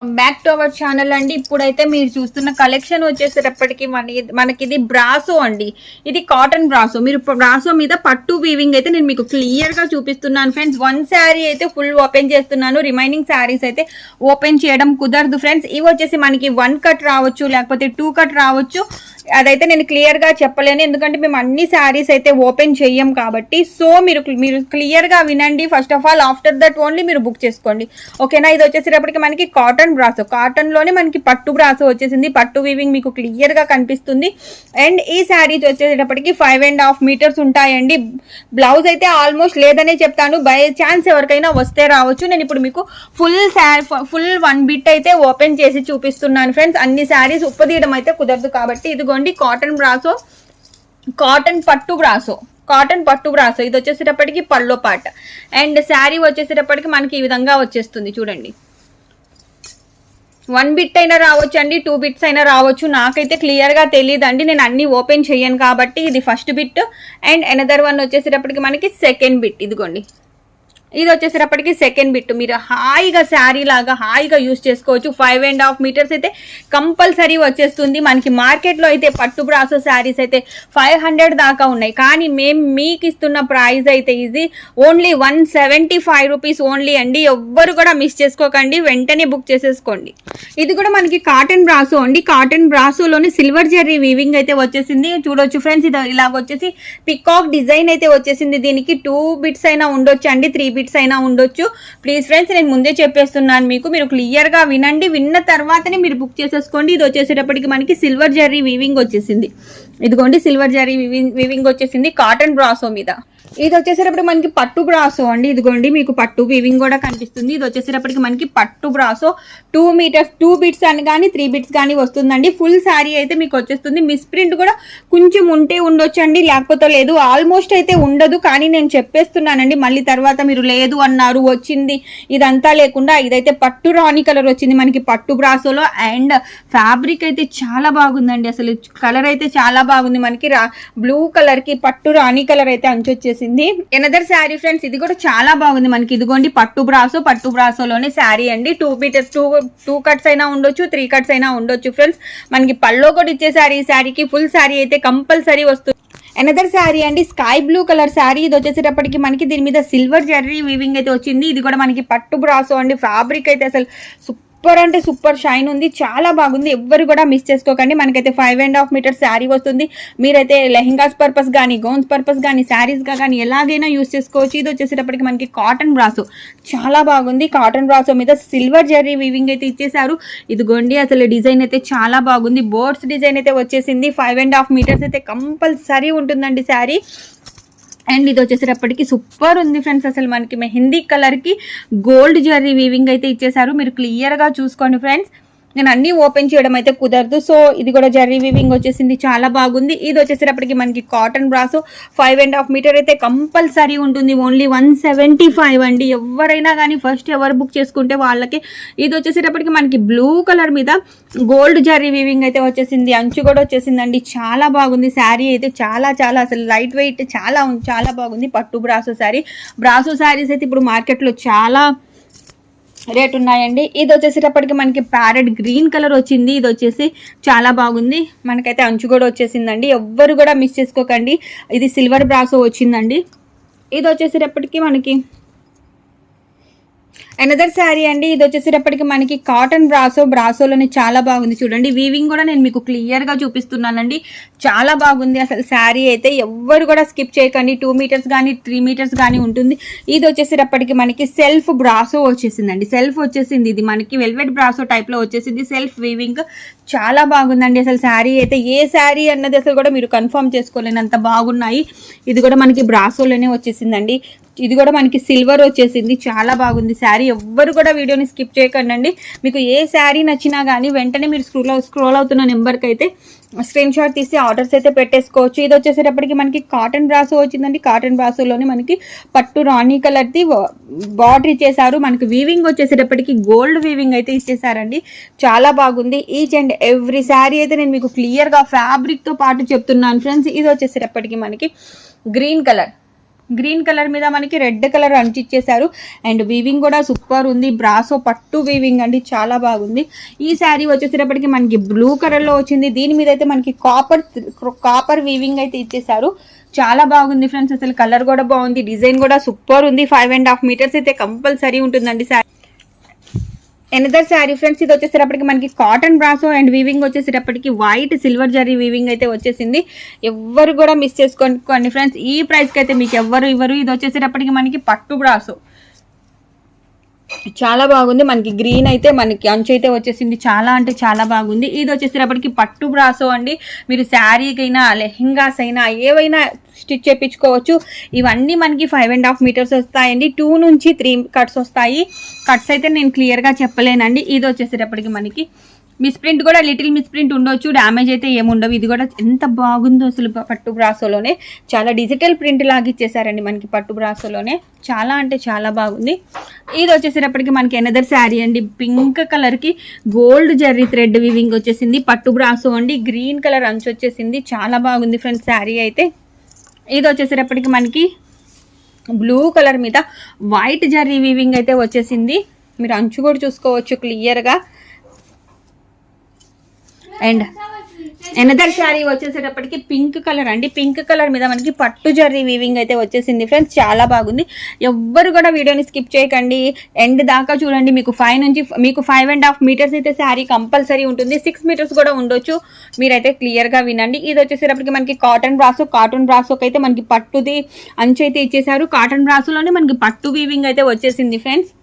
Back to our channel అండి. ఇప్పుడైతే మీరు చూస్తున్న కలెక్షన్ వచ్చేసేటప్పటికి మనకి ఇది బ్రాసో అండి. ఇది కాటన్ బ్రాసో. మీరు బ్రాసో మీద పట్టు వీవింగ్ అయితే నేను మీకు క్లియర్ గా చూపిస్తున్నాను ఫ్రెండ్స్. వన్ శారీ అయితే ఫుల్ ఓపెన్ చేస్తున్నాను, రిమైనింగ్ శారీస్ అయితే ఓపెన్ చేయడం కుదరదు ఫ్రెండ్స్. ఇవి వచ్చేసి మనకి 1 కట్ రావచ్చు, లేకపోతే 2 కట్ రావచ్చు. అదైతే నేను క్లియర్ గా చెప్పలేను, ఎందుకంటే మేము అన్ని శారీస్ అయితే ఓపెన్ చెయ్యం కాబట్టి. సో మీరు క్లియర్ గా వినండి first of all. After that only మీరు బుక్ చేసుకోండి, ఓకేనా. ఇది వచ్చేసేటప్పటికి మనకి కాటన్ బ్రాసో, కాటన్ లోనే మనకి పట్టు బ్రాసో వచ్చేసింది. పట్టు వీవింగ్ మీకు క్లియర్ గా కనిపిస్తుంది. అండ్ ఈ శారీస్ వచ్చేసేటప్పటికి 5.5 మీటర్స్ ఉంటాయండి. బ్లౌజ్ అయితే ఆల్మోస్ట్ లేదనే చెప్తాను, బై ఛాన్స్ ఎవరికైనా వస్తే రావచ్చు. నేను ఇప్పుడు మీకు ఫుల్ 1 బిట్ అయితే ఓపెన్ చేసి చూపిస్తున్నాను ఫ్రెండ్స్. అన్ని శారీస్ ఉప్పదీయడం అయితే కుదరదు కాబట్టి. ఇదిగోండి కాటన్ బ్రాసో, కాటన్ పట్టు బ్రాసో, కాటన్ పట్టు బ్రాసో. ఇది వచ్చేసేటప్పటికి పల్లో పాట. అండ్ శారీ వచ్చేసేటప్పటికి మనకి ఈ విధంగా వచ్చేస్తుంది చూడండి. 1 బిట్ అయినా రావచ్చు అండి, 2 బిట్స్ అయినా రావచ్చు. నాకైతే క్లియర్ గా తెలియదండి, నేను అన్ని ఓపెన్ చెయ్యను కాబట్టి. ఇది first bit. And another one వచ్చేసేటప్పటికి మనకి సెకండ్ బిట్. ఇదిగోండి, ఇది వచ్చేసేటప్పటికి సెకండ్ బిట్. మీరు హాయిగా శారీ లాగా హాయిగా యూజ్ చేసుకోవచ్చు. 5.5 మీటర్స్ అయితే కంపల్సరీ వచ్చేస్తుంది. మనకి మార్కెట్లో అయితే పట్టు బ్రాసో శారీస్ అయితే 500 దాకా ఉన్నాయి, కానీ మేము మీకు ఇస్తున్న ప్రైస్ అయితే ఇది ఓన్లీ 175 రూపీస్ ఓన్లీ అండి. ఎవ్వరు కూడా మిస్ చేసుకోకండి, వెంటనే బుక్ చేసేసుకోండి. ఇది కూడా మనకి కాటన్ బ్రాసో అండి. కాటన్ బ్రాసోలోని సిల్వర్ జెర్రీ వీవింగ్ అయితే వచ్చేసింది. చూడొచ్చు ఫ్రెండ్స్, ఇది ఇలాగ వచ్చేసి పికాక్ డిజైన్ అయితే వచ్చేసింది. దీనికి 2 బిట్స్ అయినా ఉండొచ్చు అండి, 3 బిట్స్ అయినా ఉండొచ్చు. ప్లీజ్ ఫ్రెండ్స్, నేను ముందే చెప్పేస్తున్నాను మీకు, మీరు క్లియర్ గా వినండి. విన్న తర్వాతనే మీరు బుక్ చేసేసుకోండి. ఇది వచ్చేసేటప్పటికి మనకి సిల్వర్ జెర్రీ వీవింగ్ వచ్చేసింది. ఇదిగోండి, సిల్వర్ జెర్రీ వీవింగ్ వచ్చేసింది కాటన్ బ్రాసో మీద. ఇది వచ్చేసేటప్పుడు మనకి పట్టు బ్రాసో అండి. ఇదిగోండి, మీకు పట్టు వీవింగ్ కూడా కనిపిస్తుంది. ఇది వచ్చేసేటప్పటికి మనకి పట్టు బ్రాసో 2 మీటర్స్, 2 బిట్స్ అని కానీ 3 బిట్స్ కానీ వస్తుందండి. ఫుల్ శారీ అయితే మీకు వచ్చేస్తుంది. మిస్ ప్రింట్ కూడా కొంచెం ఉంటే ఉండొచ్చు అండి, లేకపోతే లేదు. ఆల్మోస్ట్ అయితే ఉండదు, కానీ నేను చెప్పేస్తున్నానండి, మళ్ళీ తర్వాత మీరు లేదు అన్నారు వచ్చింది ఇదంతా లేకుండా. ఇదైతే పట్టు రాణి కలర్ వచ్చింది మనకి పట్టు బ్రాసోలో. అండ్ ఫ్యాబ్రిక్ అయితే చాలా బాగుందండి, అసలు కలర్ అయితే చాలా బాగుంది. మనకి బ్లూ కలర్ కి పట్టు రాణి కలర్ అయితే అంచు వచ్చేసింది. ఎనదర్ శారీ ఫ్రెండ్స్, ఇది కూడా చాలా బాగుంది మనకి. ఇదిగోండి పట్టు బ్రాసో, పట్టు బ్రాసోలోనే శారీ అండి. 2 మీటర్స్, 2 కట్స్ అయినా ఉండొచ్చు, 3 కట్స్ అయినా ఉండొచ్చు ఫ్రెండ్స్. మనకి పల్లో కూడా ఇచ్చేసారి. ఈ శారీకి ఫుల్ శారీ అయితే కంపల్సరీ వస్తుంది. అనదర్ శారీ అండి, స్కై బ్లూ కలర్ శారీ. ఇది వచ్చేసేటప్పటికి మనకి దీని మీద సిల్వర్ జెర్రీ వీవింగ్ అయితే వచ్చింది. ఇది కూడా మనకి పట్టు బ్రాసో అండి. ఫ్యాబ్రిక్ అయితే అసలు సూపర్ అంటే సూపర్ షైన్ ఉంది, చాలా బాగుంది. ఎవ్వరు కూడా మిస్ చేసుకోకండి. మనకైతే 5.5 మీటర్స్ శారీ వస్తుంది. మీరైతే లెహంగాస్ పర్పస్ కానీ, గౌన్స్ పర్పస్ కానీ, శారీస్ గా కానీ ఎలాగైనా యూస్ చేసుకోవచ్చు. ఇది వచ్చేసేటప్పటికి మనకి కాటన్ బ్రాసో, చాలా బాగుంది. కాటన్ బ్రాసో మీద సిల్వర్ జెర్రీ వీవింగ్ అయితే ఇచ్చేసారు. ఇదిగోండి, అసలు డిజైన్ అయితే చాలా బాగుంది. బోర్డ్స్ డిజైన్ అయితే వచ్చేసింది. 5.5 మీటర్స్ అయితే కంపల్సరీ ఉంటుందండి శారీ. అండ్ ఇది వచ్చేసేటప్పటికి సూపర్ ఉంది ఫ్రెండ్స్. అసలు మనకి మెహందీ కలర్ కి గోల్డ్ జెర్రీ వీవింగ్ అయితే ఇచ్చేసారు. మీరు క్లియర్ గా చూసుకోండి ఫ్రెండ్స్, నేను అన్ని ఓపెన్ చేయడం అయితే కుదరదు. సో ఇది కూడా జెర్రీ వీవింగ్ వచ్చేసింది, చాలా బాగుంది. ఇది వచ్చేసేటప్పటికి మనకి కాటన్ బ్రాసో 5.5 మీటర్ అయితే కంపల్సరీ ఉంటుంది. ఓన్లీ 175 అండి. ఎవరైనా కానీ ఫస్ట్ ఎవరు బుక్ చేసుకుంటే వాళ్ళకి. ఇది వచ్చేసేటప్పటికి మనకి బ్లూ కలర్ మీద గోల్డ్ జెర్రీ వీవింగ్ అయితే వచ్చేసింది. అంచు కూడా వచ్చేసిందండి, చాలా బాగుంది. శారీ అయితే చాలా చాలా అసలు లైట్ వెయిట్ చాలా బాగుంది. పట్టు బ్రాసో శారీ. బ్రాసో శారీస్ అయితే ఇప్పుడు మార్కెట్లో చాలా రేట్ ఉన్నాయండి. ఇది వచ్చేసేటప్పటికి మనకి ప్యారెట్ గ్రీన్ కలర్ వచ్చింది. ఇది వచ్చేసి చాలా బాగుంది. మనకైతే అంచు కూడా వచ్చేసిందండి. ఎవ్వరు కూడా మిస్ చేసుకోకండి. ఇది సిల్వర్ బ్రాసో వచ్చిందండి. ఇది వచ్చేసేటప్పటికి మనకి అనదర్ శారీ అండి. ఇది వచ్చేసేటప్పటికి మనకి కాటన్ బ్రాసో, బ్రాసోలోనే చాలా బాగుంది. చూడండి, వీవింగ్ కూడా నేను మీకు క్లియర్ గా చూపిస్తున్నానండి, చాలా బాగుంది. అసలు శారీ అయితే ఎవ్వరు కూడా స్కిప్ చేయకండి. 2 మీటర్స్ కానీ 3 మీటర్స్ కానీ ఉంటుంది. ఇది వచ్చేసేటప్పటికి మనకి సెల్ఫ్ బ్రాసో వచ్చేసిందండి. సెల్ఫ్ వచ్చేసింది. ఇది మనకి వెల్వెట్ బ్రాసో టైప్ లో వచ్చేసింది. సెల్ఫ్ వీవింగ్ చాలా బాగుందండి. అసలు శారీ అయితే ఏ శారీ అన్నది అసలు కూడా మీరు కన్ఫర్మ్ చేసుకోలేనంత బాగున్నాయి. ఇది కూడా మనకి బ్రాసోలోనే వచ్చేసిందండి. ఇది కూడా మనకి సిల్వర్ వచ్చేసింది, చాలా బాగుంది శారీ. ఎవ్వరు కూడా వీడియోని స్కిప్ చేయకండి. మీకు ఏ శారీ నచ్చినా కానీ వెంటనే మీరు స్క్రోల్ అవుతున్న నెంబర్కి అయితే స్క్రీన్ షాట్ తీసి ఆర్డర్స్ అయితే పెట్టేసుకోవచ్చు. ఇది వచ్చేసేటప్పటికి మనకి కాటన్ బ్రాసో వచ్చిందండి. కాటన్ బ్రాసోలోనే మనకి పట్టు రాణి కలర్ది బార్డర్ ఇచ్చేసారు. మనకి వీవింగ్ వచ్చేసేటప్పటికి గోల్డ్ వీవింగ్ అయితే ఇచ్చేసారండి, చాలా బాగుంది. ఈచ్ అండ్ ఎవ్రీ శారీ అయితే నేను మీకు క్లియర్గా ఫ్యాబ్రిక్తో పాటు చెప్తున్నాను ఫ్రెండ్స్. ఇది వచ్చేసేటప్పటికి మనకి గ్రీన్ కలర్, గ్రీన్ కలర్ మీద మనకి రెడ్ కలర్ అంటించేశారు. అండ్ వీవింగ్ కూడా సూపర్ ఉంది. బ్రాసో పట్టు వీవింగ్ అండి, చాలా బాగుంది. ఈ శారీ వచ్చేసేటప్పటికి మనకి బ్లూ కలర్లో వచ్చింది. దీని మీద అయితే మనకి కాపర్ వీవింగ్ అయితే ఇచ్చేసారు. చాలా బాగుంది ఫ్రెండ్స్. అసలు కలర్ కూడా బాగుంది, డిజైన్ కూడా సూపర్ ఉంది. 5.5 మీటర్స్ అయితే కంపల్సరీ ఉంటుందండి శారీ. ఎనదర్ శారీ ఫ్రెండ్స్, ఇది వచ్చేసేటప్పటికి మనకి కాటన్ బ్రాసో అండ్ వీవింగ్ వచ్చేసేటప్పటికి వైట్ సిల్వర్ జరీ వీవింగ్ అయితే వచ్చేసింది. ఎవ్వరు కూడా మిస్ చేసుకోండి ఫ్రెండ్స్, ఈ ప్రైస్కి అయితే మీకు ఎవ్వరు ఇవ్వరు. ఇది వచ్చేసేటప్పటికి మనకి పట్టు బ్రాసో చాలా బాగుంది. మనకి గ్రీన్ అయితే మనకి అంచు అయితే వచ్చేసింది. చాలా అంటే చాలా బాగుంది. ఇది వచ్చేసేటప్పటికి పట్టు బ్రాసో అండి. మీరు శారీకైనా లెహెంగాస్ అయినా ఏవైనా స్టిచ్ చేయించుకోవచ్చు. ఇవన్నీ మనకి 5.5 మీటర్స్ వస్తాయండి. 2 నుంచి 3 కట్స్ వస్తాయి. కట్స్ అయితే నేను క్లియర్గా చెప్పలేనండి. ఇది వచ్చేసేటప్పటికి మనకి మిస్ప్రింట్ కూడా లిటిల్ మిస్ప్రింట్ ఉండొచ్చు, డ్యామేజ్ అయితే ఏముండవు. ఇది కూడా ఎంత బాగుందో అసలు పట్టు బ్రాసోలోనే. చాలా డిజిటల్ ప్రింట్ లాగా ఇచ్చేసారండి మనకి పట్టు బ్రాసోలోనే. చాలా అంటే చాలా బాగుంది. ఇది వచ్చేసేటప్పటికి మనకి ఎనదర్ శారీ అండి. పింక్ కలర్కి గోల్డ్ జర్రీ థ్రెడ్ వీవింగ్ వచ్చేసింది. పట్టు బ్రాసో అండి, గ్రీన్ కలర్ అంచు వచ్చేసింది. చాలా బాగుంది ఫ్రెండ్స్ శారీ అయితే. ఇది వచ్చేసేటప్పటికి మనకి బ్లూ కలర్ మీద వైట్ జర్రీ వీవింగ్ అయితే వచ్చేసింది. మీరు అంచు కూడా చూసుకోవచ్చు క్లియర్గా. అండ్ ఎనదర్ శారీ వచ్చేసేటప్పటికి పింక్ కలర్ అండి. పింక్ కలర్ మీద మనకి పట్టు జర్రీ వీవింగ్ అయితే వచ్చేసింది ఫ్రెండ్స్. చాలా బాగుంది. ఎవ్వరు కూడా వీడియోని స్కిప్ చేయకండి, ఎండ్ దాకా చూడండి. మీకు 5.5 మీటర్స్ అయితే శారీ కంపల్సరీ ఉంటుంది. 6 మీటర్స్ కూడా ఉండొచ్చు. మీరైతే క్లియర్గా వినండి. ఇది వచ్చేసేటప్పటికి మనకి కాటన్ బ్రాసోకి అయితే మనకి పట్టుది అంచు అయితే ఇచ్చేసారు. కాటన్ బ్రాసోలోనే మనకి పట్టు వీవింగ్ అయితే వచ్చేసింది ఫ్రెండ్స్.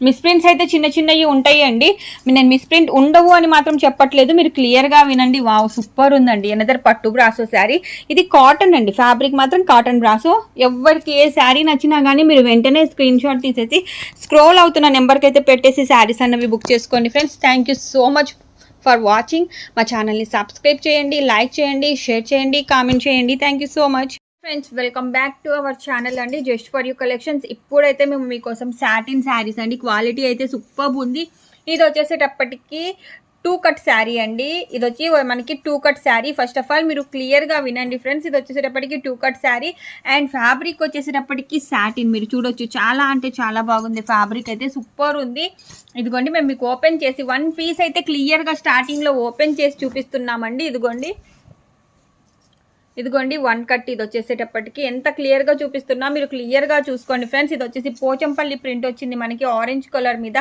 మిస్ప్రింట్స్ అయితే చిన్న చిన్నవి ఉంటాయి అండి. నేను మిస్ప్రింట్ ఉండవు అని మాత్రం చెప్పట్లేదు, మీరు క్లియర్గా వినండి. వావ్ సూపర్ ఉందండి. ఎనదర్ పట్టు బ్రాసో శారీ. ఇది కాటన్ అండి, ఫ్యాబ్రిక్ మాత్రం కాటన్ బ్రాసో. ఎవరికి ఏ శారీ నచ్చినా కానీ మీరు వెంటనే స్క్రీన్ షాట్ తీసేసి స్క్రోల్ అవుతున్న నెంబర్కి అయితే పెట్టేసి శారీస్ అన్నవి బుక్ చేసుకోండి friends. Thank you so much for watching. మా ఛానల్ని సబ్స్క్రైబ్ చేయండి, లైక్ చేయండి, షేర్ చేయండి, కామెంట్ చేయండి. Thank you so much friends. Welcome back to our channel అండి, జస్ట్ ఫర్ యూ కలెక్షన్స్. ఇప్పుడైతే మేము మీకోసం సాటిన్ శారీస్ అండి, క్వాలిటీ అయితే సూపర్ ఉంది. ఇది వచ్చేసేటప్పటికి 2 కట్ శారీ అండి. ఇది వచ్చి మనకి 2 cut sari. First of all మీరు క్లియర్గా వినండి ఫ్రెండ్స్. ఇది వచ్చేసేటప్పటికి 2 కట్ శారీ అండ్ ఫ్యాబ్రిక్ వచ్చేసేటప్పటికి సాటిన్. మీరు చూడొచ్చు, చాలా అంటే చాలా బాగుంది. ఫ్యాబ్రిక్ అయితే సూపర్ ఉంది. ఇదిగోండి మేము మీకు ఓపెన్ చేసి 1 పీస్ అయితే క్లియర్గా స్టార్టింగ్లో ఓపెన్ చేసి చూపిస్తున్నామండి. ఇదిగోండి 1 కట్. ఇది వచ్చేసేటప్పటికి ఎంత క్లియర్గా చూపిస్తున్నా మీరు క్లియర్గా చూసుకోండి ఫ్రెండ్స్. ఇది వచ్చేసి పోచంపల్లి ప్రింట్ వచ్చింది మనకి ఆరెంజ్ కలర్ మీద.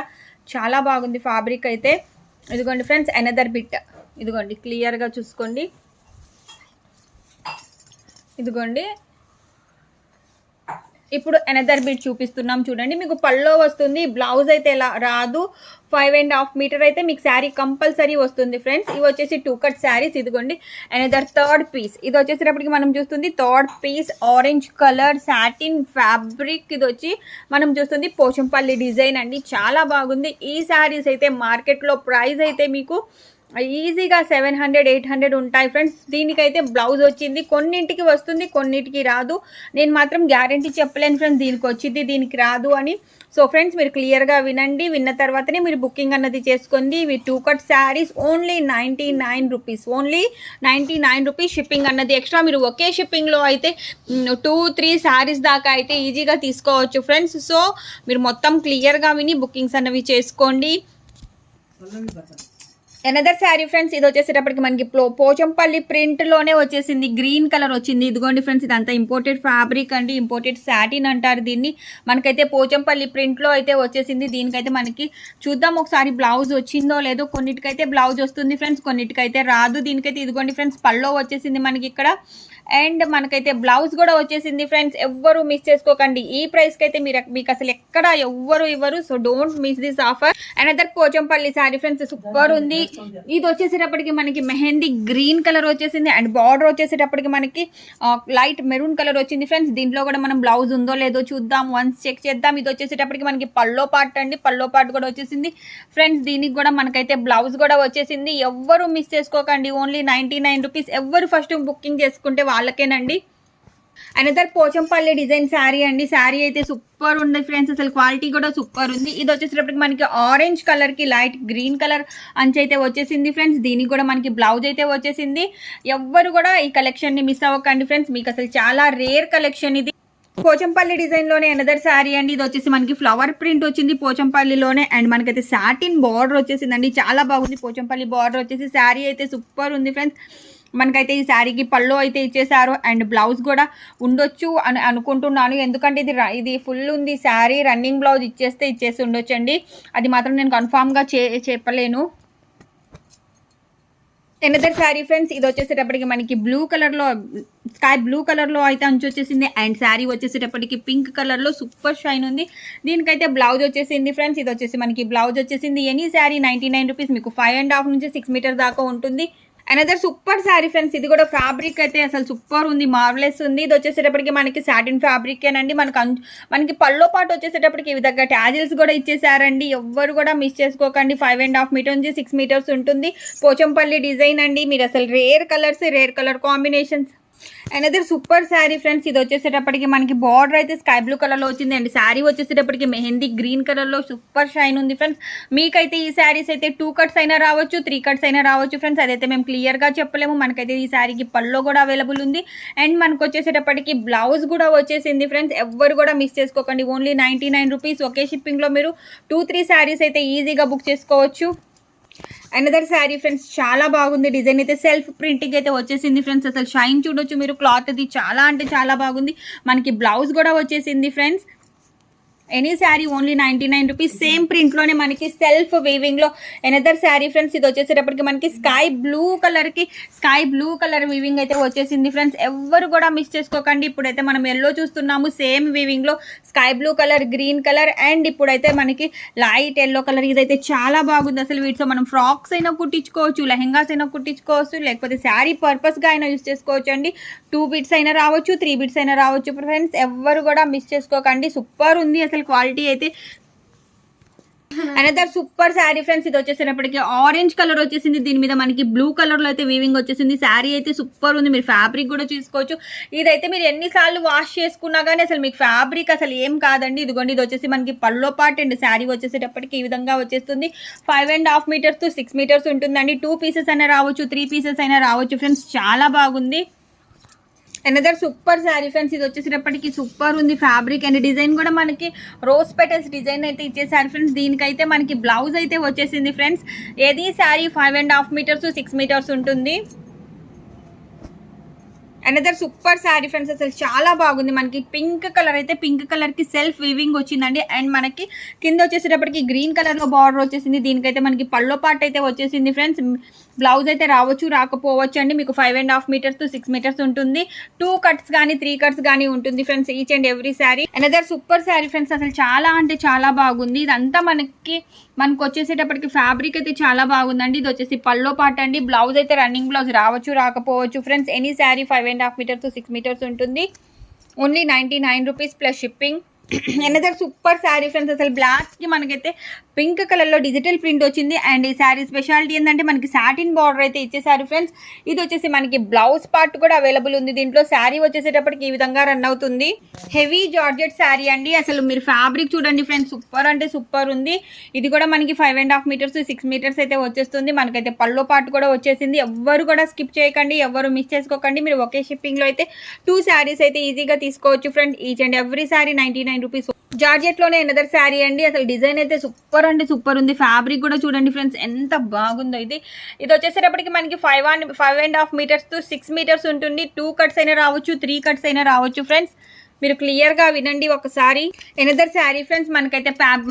చాలా బాగుంది ఫ్యాబ్రిక్ అయితే. ఇదిగోండి ఫ్రెండ్స్ ఎనదర్ బిట్. ఇదిగోండి క్లియర్గా చూసుకోండి. ఇదిగోండి ఇప్పుడు ఎనదర్ బిట్ చూపిస్తున్నాం చూడండి. మీకు పల్లో వస్తుంది, బ్లౌజ్ అయితే ఎలా రాదు. 5.5 మీటర్ అయితే మీకు శారీ కంపల్సరీ వస్తుంది ఫ్రెండ్స్. ఇవి వచ్చేసి 2 కట్ శారీస్. ఇదిగోండి ఎనదర్ థర్డ్ పీస్. ఇది వచ్చేసేటప్పటికి మనం చూస్తుంది third piece orange colour satin fabric. ఇది వచ్చి మనం చూస్తుంది పోచంపల్లి డిజైన్ అండి. చాలా బాగుంది. ఈ శారీస్ అయితే మార్కెట్లో ప్రైస్ అయితే మీకు ఈజీగా 700-800 ఉంటాయి ఫ్రెండ్స్. దీనికైతే బ్లౌజ్ వచ్చింది, కొన్నింటికి వస్తుంది, కొన్నింటికి రాదు. నేను మాత్రం గ్యారంటీ చెప్పలేను ఫ్రెండ్స్ దీనికి వచ్చింది దీనికి రాదు అని. సో ఫ్రెండ్స్ మీరు క్లియర్గా వినండి, విన్న తర్వాతనే మీరు బుకింగ్ అన్నది చేసుకోండి. ఇవి 2 cut saris only 99 rupees. Only 99 rupees. Shipping అన్నది ఎక్స్ట్రా. మీరు ఒకే షిప్పింగ్లో అయితే 2-3 శారీస్ దాకా అయితే ఈజీగా తీసుకోవచ్చు ఫ్రెండ్స్. సో మీరు మొత్తం క్లియర్గా విని బుకింగ్స్ అన్నవి చేసుకోండి. Another sari friends. ఇది వచ్చేసేటప్పటికి మనకి పోచంపల్లి ప్రింట్లోనే వచ్చేసింది. గ్రీన్ కలర్ వచ్చింది. ఇదిగోండి ఫ్రెండ్స్ ఇదంతా ఇంపోర్టెడ్ ఫ్యాబ్రిక్ అండి, ఇంపోర్టెడ్ సాటిన్ అంటారు దీన్ని. మనకైతే పోచంపల్లి ప్రింట్లో అయితే వచ్చేసింది. దీనికైతే మనకి చూద్దాం ఒకసారి బ్లౌజ్ వచ్చిందో లేదో. కొన్నిటికైతే బ్లౌజ్ వస్తుంది ఫ్రెండ్స్, కొన్నిటికైతే రాదు. దీనికైతే ఇదిగోండి ఫ్రెండ్స్ పల్లో వచ్చేసింది మనకి ఇక్కడ. అండ్ మనకైతే బ్లౌజ్ కూడా వచ్చేసింది ఫ్రెండ్స్. ఎవ్వరు మిస్ చేసుకోకండి. ఈ ప్రైస్కి అయితే మీకు అసలు ఎక్కడ ఎవ్వరు ఇవ్వరు. So don't miss this offer. Another Pochampally sari friends super ఉంది. ఇది వచ్చేసేటప్పటికి మనకి మెహందీ గ్రీన్ కలర్ వచ్చేసింది అండ్ బార్డర్ వచ్చేసేటప్పటికి మనకి లైట్ మెరూన్ కలర్ వచ్చింది ఫ్రెండ్స్. దీంట్లో కూడా మనం బ్లౌజ్ ఉందో లేదో చూద్దాం, వన్స్ చెక్ చేద్దాం. ఇది వచ్చేసేటప్పటికి మనకి పల్లో పార్ట్ అండి, పల్లో పార్ట్ కూడా వచ్చేసింది ఫ్రెండ్స్. దీనికి కూడా మనకైతే బ్లౌజ్ కూడా వచ్చేసింది. ఎవ్వరు మిస్ చేసుకోకండి. Only 99 rupees. ఎవ్వరు ఫస్ట్ బుకింగ్ చేసుకుంటే వాళ్ళకేనండి. అనదర్ పోచంపల్లి డిజైన్ శారీ అండి. శారీ అయితే సూపర్ ఉంది ఫ్రెండ్స్, అసలు క్వాలిటీ కూడా సూపర్ ఉంది. ఇది వచ్చేసేటప్పటికి మనకి ఆరెంజ్ కలర్ కి లైట్ గ్రీన్ కలర్ అంచు అయితే వచ్చేసింది ఫ్రెండ్స్. దీనికి కూడా మనకి బ్లౌజ్ అయితే వచ్చేసింది. ఎవ్వరు కూడా ఈ కలెక్షన్ ని మిస్ అవ్వకండి ఫ్రెండ్స్, మీకు అసలు చాలా రేర్ కలెక్షన్ ఇది. పోచంపల్లి డిజైన్ లోనే అనదర్ శారీ అండి. ఇది వచ్చేసి మనకి ఫ్లవర్ ప్రింట్ వచ్చింది పోచంపల్లిలోనే, అండ్ మనకైతే సాటిన్ బార్డర్ వచ్చేసిందండి. చాలా బాగుంది పోచంపల్లి బార్డర్ వచ్చేసి. శారీ అయితే సూపర్ ఉంది ఫ్రెండ్స్. మనకైతే ఈ శారీకి పళ్ళు అయితే ఇచ్చేసారు, అండ్ బ్లౌజ్ కూడా ఉండొచ్చు అని అనుకుంటున్నాను, ఎందుకంటే ఇది ఫుల్ ఉంది శారీ. రన్నింగ్ బ్లౌజ్ ఇచ్చేసి ఉండొచ్చు అండి, అది మాత్రం నేను కన్ఫామ్గా చెప్పలేను. ఎనదర్ శారీ ఫ్రెండ్స్, ఇది వచ్చేసేటప్పటికి మనకి బ్లూ కలర్లో, స్కై బ్లూ కలర్లో అయితే అంచు వచ్చేసింది, అండ్ శారీ వచ్చేసేటప్పటికి పింక్ కలర్లో సూపర్ షైన్ ఉంది. దీనికైతే బ్లౌజ్ వచ్చేసింది ఫ్రెండ్స్. ఇది వచ్చేసి మనకి బ్లౌజ్ వచ్చేసింది. ఎనీ శారీ 99 రూపీస్, మీకు 5.5 నుంచి 6 మీటర్ దాకా ఉంటుంది. అనదర్ సూపర్ శారీ ఫ్రెండ్స్, ఇది కూడా ఫ్యాబ్రిక్ అయితే అసలు సూపర్ ఉంది, మార్వెలెస్ ఉంది. ఇది వచ్చేసేటప్పటికి మనకి సాటిన్ ఫ్యాబ్రికేనండి. మనకి పల్లో పాటు వచ్చేసేటప్పటికి ఈ విధంగా ట్యాజిల్స్ కూడా ఇచ్చేసారండి. ఎవ్వరు కూడా మిస్ చేసుకోకండి. 5.5 మీటర్ నుంచి 6 మీటర్స్ ఉంటుంది. పోచంపల్లి డిజైన్ అండి. మీరు అసలు rare colour combinations. Another super sari friends, ఇది వచ్చేసేటప్పటికి మనకి బార్డర్ అయితే స్కై బ్లూ కలర్లో వచ్చింది, అండ్ శారీ వచ్చేసేటప్పటికి మెహందీ గ్రీన్ కలర్లో సూపర్ షైన్ ఉంది ఫ్రెండ్స్. మీకైతే ఈ శారీస్ అయితే 2 కట్స్ అయినా రావచ్చు, 3 కట్స్ అయినా రావచ్చు ఫ్రెండ్స్, అదైతే మేము క్లియర్గా చెప్పలేము. మనకైతే ఈ శారీకి పల్లో కూడా అవైలబుల్ ఉంది, అండ్ మనకు వచ్చేసేటప్పటికి బ్లౌజ్ కూడా వచ్చేసింది ఫ్రెండ్స్. ఎవ్వరు కూడా మిస్ చేసుకోకండి. Only 99 rupees. ఒకే షిప్పింగ్లో మీరు 2-3 శారీస్ అయితే ఈజీగా బుక్ చేసుకోవచ్చు. అనదర్ శారీ ఫ్రెండ్స్, చాలా బాగుంది. డిజైన్ అయితే సెల్ఫ్ ప్రింటింగ్ అయితే వచ్చేసింది ఫ్రెండ్స్. అసలు షైన్ చూడొచ్చు మీరు, క్లాత్ అది చాలా అంటే చాలా బాగుంది. మనకి బ్లౌజ్ కూడా వచ్చేసింది friends. Any sari only 99 rupees. Same ప్రింట్లోనే మనకి సెల్ఫ్ వీవింగ్లో ఎనదర్ శారీ ఫ్రెండ్స్. ఇది వచ్చేసేటప్పటికి మనకి స్కై బ్లూ కలర్ వీవింగ్ అయితే వచ్చేసింది ఫ్రెండ్స్. ఎవ్వరు కూడా మిస్ చేసుకోకండి. ఇప్పుడైతే మనం ఎల్లో చూస్తున్నాము, సేమ్ వీవింగ్లో sky blue colour, green colour, and ఇప్పుడైతే మనకి లైట్ ఎల్లో కలర్. ఇదైతే చాలా బాగుంది అసలు. వీటితో మనం ఫ్రాక్స్ అయినా కుట్టించుకోవచ్చు, లెహెంగాస్ అయినా కుట్టించుకోవచ్చు, లేకపోతే శారీ పర్పస్గా అయినా యూజ్ చేసుకోవచ్చు అండి. 2 బిట్స్ అయినా రావచ్చు, 3 బిట్స్ అయినా రావచ్చు ఫ్రెండ్స్. ఎవ్వరు కూడా మిస్ చేసుకోకండి. సూపర్ ఉంది అసలు క్వాలిటీ అయితే. అనదర్ సూపర్ శారీ ఫ్రెండ్స్, ఇది వచ్చేసేటప్పటికి ఆరెంజ్ కలర్ వచ్చేసింది. దీని మీద మనకి బ్లూ కలర్లో అయితే వీవింగ్ వచ్చేసింది. శారీ అయితే సూపర్ ఉంది. మీరు ఫ్యాబ్రిక్ కూడా చూసుకోవచ్చు. ఇదైతే మీరు ఎన్నిసార్లు వాష్ చేసుకున్నా కానీ అసలు మీకు ఫ్యాబ్రిక్ అసలు ఏం కాదండి. ఇదిగోండి, ఇది వచ్చేసి మనకి పల్లో పార్ట్, అండ్ శారీ వచ్చేసేటప్పటికి ఈ విధంగా వచ్చేస్తుంది. 5.5 మీటర్స్ టు 6 మీటర్స్ ఉంటుందండి. 2 పీసెస్ అయినా రావచ్చు, 3 పీసెస్ అయినా రావచ్చు ఫ్రెండ్స్. చాలా బాగుంది. అనదర్ సూపర్ శారీ ఫ్రెండ్స్, ఇది వచ్చేసేటప్పటికి సూపర్ ఉంది ఫ్యాబ్రిక్, అండ్ డిజైన్ కూడా మనకి రోజ్ పెటల్స్ డిజైన్ అయితే ఇచ్చేసారు ఫ్రెండ్స్. దీనికైతే మనకి బ్లౌజ్ అయితే వచ్చేసింది ఫ్రెండ్స్. ఏది శారీ 5.5 మీటర్స్ 6 మీటర్స్ ఉంటుంది. అనదర్ సూపర్ శారీ ఫ్రెండ్స్, అసలు చాలా బాగుంది. మనకి పింక్ కలర్ అయితే పింక్ కలర్కి సెల్ఫ్ వీవింగ్ వచ్చిందండి, అండ్ మనకి కింద వచ్చేసేటప్పటికి గ్రీన్ కలర్లో బార్డర్ వచ్చేసింది. దీనికైతే మనకి పల్లో పార్ట్ అయితే వచ్చేసింది ఫ్రెండ్స్. బ్లౌజ్ అయితే రావచ్చు, రాకపోవచ్చు అండి. మీకు 5.5 మీటర్స్ టు 6 మీటర్స్ ఉంటుంది. 2 కట్స్ కానీ 3 కట్స్ కానీ ఉంటుంది friends each and every sari. Another super sari friends, అసలు చాలా అంటే చాలా బాగుంది. ఇదంతా మనకి వచ్చేసేటప్పటికి ఫ్యాబ్రిక్ అయితే చాలా బాగుందండి. ఇది వచ్చేసి పల్లో పార్ట్ అండి. బ్లౌజ్ అయితే రన్నింగ్ బ్లౌజ్ రావచ్చు, రాకపోవచ్చు friends. Any sari 5.5 metres to 6 metres ఉంటుంది. Only 99 rupees plus shipping. Another super sari friends, అసలు బ్లాక్కి మనకైతే పింక్ కలర్లో డిజిటల్ ప్రింట్ వచ్చింది, అండ్ ఈ శారీ స్పెషాలిటీ ఏంటంటే మనకి సాటిన్ బార్డర్ అయితే ఇచ్చేసారు ఫ్రెండ్స్. ఇది వచ్చేసి మనకి బ్లౌజ్ పార్ట్ కూడా అవైలబుల్ ఉంది దీంట్లో. శారీ వచ్చేసేటప్పటికి ఈ విధంగా రన్ అవుతుంది. హెవీ జార్జెట్ శారీ అండి. అసలు మీరు ఫ్యాబ్రిక్ చూడండి ఫ్రెండ్స్, సూపర్ అంటే సూపర్ ఉంది. ఇది కూడా మనకి 5.5 మీటర్స్ 6 మీటర్స్ అయితే వచ్చేస్తుంది. మనకైతే పల్లో పార్ట్ కూడా వచ్చేసింది. ఎవ్వరు కూడా స్కిప్ చేయకండి, ఎవ్వరు మిస్ చేసుకోకండి. మీరు ఒకే షిప్పింగ్లో అయితే 2 శారీస్ అయితే ఈజీగా తీసుకోవచ్చు friend. Each and every sari 99 rupees. జార్జెట్లోనే ఎనదర్ శారీ అండి. అసలు డిజైన్ అయితే సూపర్ అంటే సూపర్ ఉంది. ఫ్యాబ్రిక్ కూడా చూడండి ఫ్రెండ్స్ ఎంత బాగుందో. ఇది వచ్చేసేటప్పటికి మనకి 5.5 మీటర్స్ టు 6 మీటర్స్ ఉంటుంది. 2 కట్స్ అయినా రావచ్చు, 3 కట్స్ అయినా రావచ్చు ఫ్రెండ్స్. మీరు క్లియర్గా వినండి ఒకసారి. ఎనదర్ శారీ ఫ్రెండ్స్,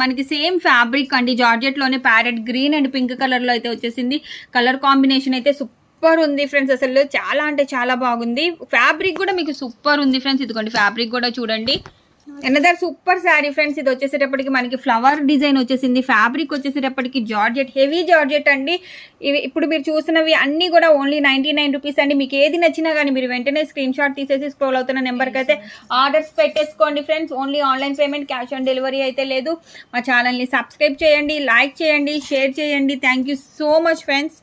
మనకి సేమ్ ఫ్యాబ్రిక్ అండి. జార్జెట్లోనే ప్యారెట్ గ్రీన్ అండ్ పింక్ కలర్లో అయితే వచ్చేసింది. కలర్ కాంబినేషన్ అయితే సూపర్ ఉంది ఫ్రెండ్స్. అసలు చాలా అంటే చాలా బాగుంది. ఫ్యాబ్రిక్ కూడా మీకు సూపర్ ఉంది ఫ్రెండ్స్. ఇదిగోండి ఫ్యాబ్రిక్ కూడా చూడండి. అనదర్ సూపర్ శారీ ఫ్రెండ్స్, ఇది వచ్చేసేటప్పటికి మనకి ఫ్లవర్ డిజైన్ వచ్చేసింది. ఫ్యాబ్రిక్ వచ్చేసేటప్పటికి జార్జెట్, హెవీ జార్జెట్ అండి. ఇవి ఇప్పుడు మీరు చూసినవి అన్నీ కూడా ఓన్లీ 99 రూపీస్ అండి. మీకు ఏది నచ్చినా కానీ మీరు వెంటనే స్క్రీన్ షాట్ తీసేసి స్క్రోల్ అవుతున్న నెంబర్కి అయితే ఆర్డర్స్ పెట్టేసుకోండి friends. Only online payment, cash on delivery అయితే లేదు. మా ఛానల్ని సబ్స్క్రైబ్ చేయండి, లైక్ చేయండి, షేర్ చేయండి. Thank you so much friends.